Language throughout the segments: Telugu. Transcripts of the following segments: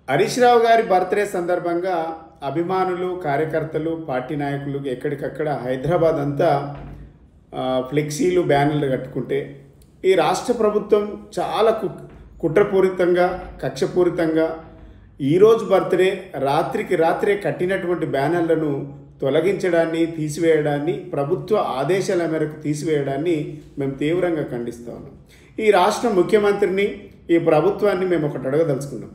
హరీష్ రావు గారి బర్త్డే సందర్భంగా అభిమానులు, కార్యకర్తలు, పార్టీ నాయకులు ఎక్కడికక్కడ హైదరాబాద్ అంతా ఫ్లెక్సీలు, బ్యానర్లు కట్టుకుంటే ఈ రాష్ట్ర ప్రభుత్వం చాలా కుట్రపూరితంగా, కక్షపూరితంగా ఈరోజు బర్త్డే రాత్రికి రాత్రే కట్టినటువంటి బ్యానర్లను తొలగించడాన్ని, తీసివేయడాన్ని, ప్రభుత్వ ఆదేశాల మేరకు తీసివేయడాన్ని మేము తీవ్రంగా ఖండిస్తూ ఉన్నాం. ఈ రాష్ట్ర ముఖ్యమంత్రిని, ఈ ప్రభుత్వాన్ని మేము ఒకటి అడగదలుచుకున్నాం.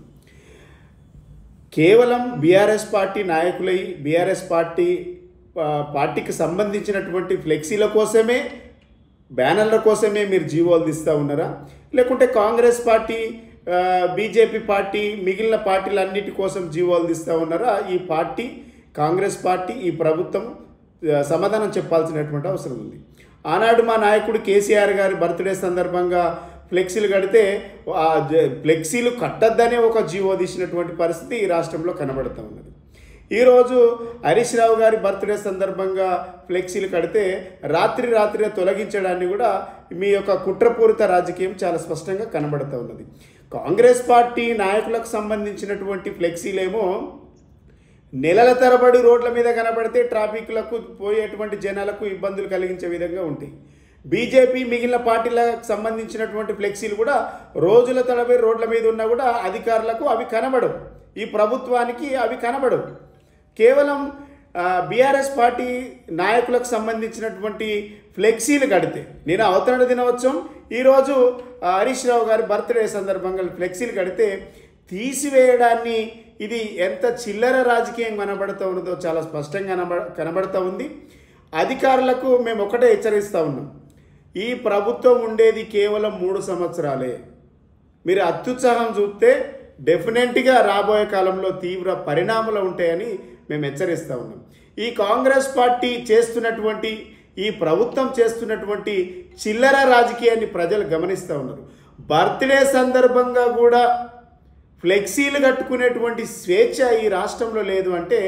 కేవలం బీఆర్ఎస్ పార్టీ నాయకులై బీఆర్ఎస్ పార్టీకి సంబంధించినటువంటి ఫ్లెక్సీల కోసమే, బ్యానర్ల కోసమే మీరు జీవోలు తీస్తూ ఉన్నారా? లేకుంటే కాంగ్రెస్ పార్టీ, బీజేపీ పార్టీ, మిగిలిన పార్టీలన్నిటి కోసం జీవోలు తీస్తూ ఉన్నారా? ఈ పార్టీ, కాంగ్రెస్ పార్టీ, ఈ ప్రభుత్వం సమాధానం చెప్పాల్సినటువంటి అవసరం ఉంది. ఆనాడు మా నాయకుడు కేసీఆర్ గారి బర్త్డే సందర్భంగా ఫ్లెక్సీలు కడితే ఫ్లెక్సీలు కట్టద్దనే ఒక జీవో తీసినటువంటి పరిస్థితి ఈ రాష్ట్రంలో కనబడుతూ ఉన్నది. ఈరోజు హరీష్ రావు గారి బర్త్డే సందర్భంగా ఫ్లెక్సీలు కడితే రాత్రినే తొలగించడాన్ని కూడా మీ యొక్క కుట్రపూరిత రాజకీయం చాలా స్పష్టంగా కనబడుతూ ఉన్నది. కాంగ్రెస్ పార్టీ నాయకులకు సంబంధించినటువంటి ఫ్లెక్సీలేమో నెలల తరబడి రోడ్ల మీద కనబడితే ట్రాఫిక్లకు పోయేటువంటి జనాలకు ఇబ్బందులు కలిగించే విధంగా ఉంటాయి. బీజేపీ, మిగిలిన పార్టీలకు సంబంధించినటువంటి ఫ్లెక్సీలు కూడా రోజుల తరబడి రోడ్ల మీద ఉన్నా కూడా అధికారులకు అవి కనబడవు, ఈ ప్రభుత్వానికి అవి కనబడవు. కేవలం బీఆర్ఎస్ పార్టీ నాయకులకు సంబంధించినటువంటి ఫ్లెక్సీలు కడితే, నేను అవతరణ దినోత్సవం ఈరోజు హరీష్ రావు గారి బర్త్డే సందర్భంగా ఫ్లెక్సీలు కడితే తీసివేయడాన్ని, ఇది ఎంత చిల్లర రాజకీయం కనబడుతూ ఉన్నదో చాలా స్పష్టంగా కనబడుతూ ఉంది. అధికారులకు మేము ఒకటే హెచ్చరిస్తూ ఉన్నాం. ఈ ప్రభుత్వం ఉండేది కేవలం 3 సంవత్సరాలే. మీరు అత్యుత్సాహం చూస్తే డెఫినెట్గా రాబోయే కాలంలో తీవ్ర పరిణామాలు ఉంటాయని మేము హెచ్చరిస్తూ ఉన్నాం. ఈ కాంగ్రెస్ పార్టీ చేస్తున్నటువంటి, ఈ ప్రభుత్వం చేస్తున్నటువంటి చిల్లర రాజకీయాన్ని ప్రజలు గమనిస్తూ ఉన్నారు. బర్త్డే సందర్భంగా కూడా ఫ్లెక్సీలు కట్టుకునేటువంటి స్వేచ్ఛ ఈ రాష్ట్రంలో లేదు అంటే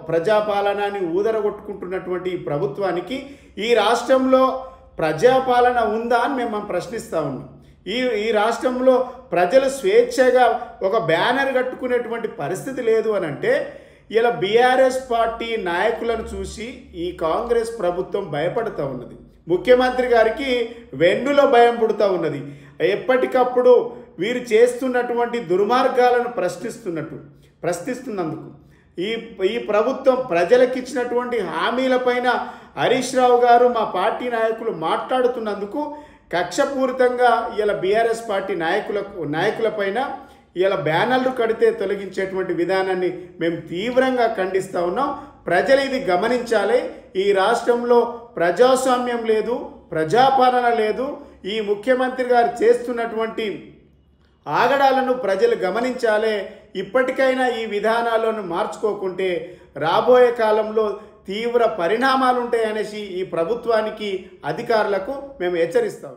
ప్రజాపాలనని ఊదరగొట్టుకుంటున్నటువంటి ఈ ప్రభుత్వానికి ఈ రాష్ట్రంలో ప్రజాపాలన ఉందా అని మేము ప్రశ్నిస్తూ ఉన్నాం. ఈ రాష్ట్రంలో ప్రజలు స్వేచ్ఛగా ఒక బ్యానర్ కట్టుకునేటువంటి పరిస్థితి లేదు అని అంటే ఇలా బీఆర్ఎస్ పార్టీ నాయకులను చూసి ఈ కాంగ్రెస్ ప్రభుత్వం భయపడుతూ ఉన్నది. ముఖ్యమంత్రి గారికి వెన్నులో భయం పుడుతూ ఉన్నది. ఎప్పటికప్పుడు వీరు చేస్తున్నటువంటి దుర్మార్గాలను ప్రశ్నిస్తున్నందుకు ఈ ప్రభుత్వం ప్రజలకు ఇచ్చినటువంటి హామీలపైన హరీష్ రావు గారు, మా పార్టీ నాయకులు మాట్లాడుతున్నందుకు కక్షపూరితంగా ఇలా బీఆర్ఎస్ పార్టీ నాయకులపైన ఇలా బ్యానర్లు కడితే తొలగించేటువంటి విధానాన్ని మేము తీవ్రంగా ఖండిస్తూ ఉన్నాం. ప్రజలు ఇది గమనించాలి. ఈ రాష్ట్రంలో ప్రజాస్వామ్యం లేదు, ప్రజాపాలన లేదు. ఈ ముఖ్యమంత్రి గారు చేస్తున్నటువంటి ఆగడాలను ప్రజలు గమనించాలి. ఇప్పటికైనా ఈ విధానాలను మార్చుకోకుంటే రాబోయే కాలంలో తీవ్ర పరిణామాలు ఉంటాయనేసి ఈ ప్రభుత్వానికి, అధికారులకు మేము హెచ్చరిస్తాం.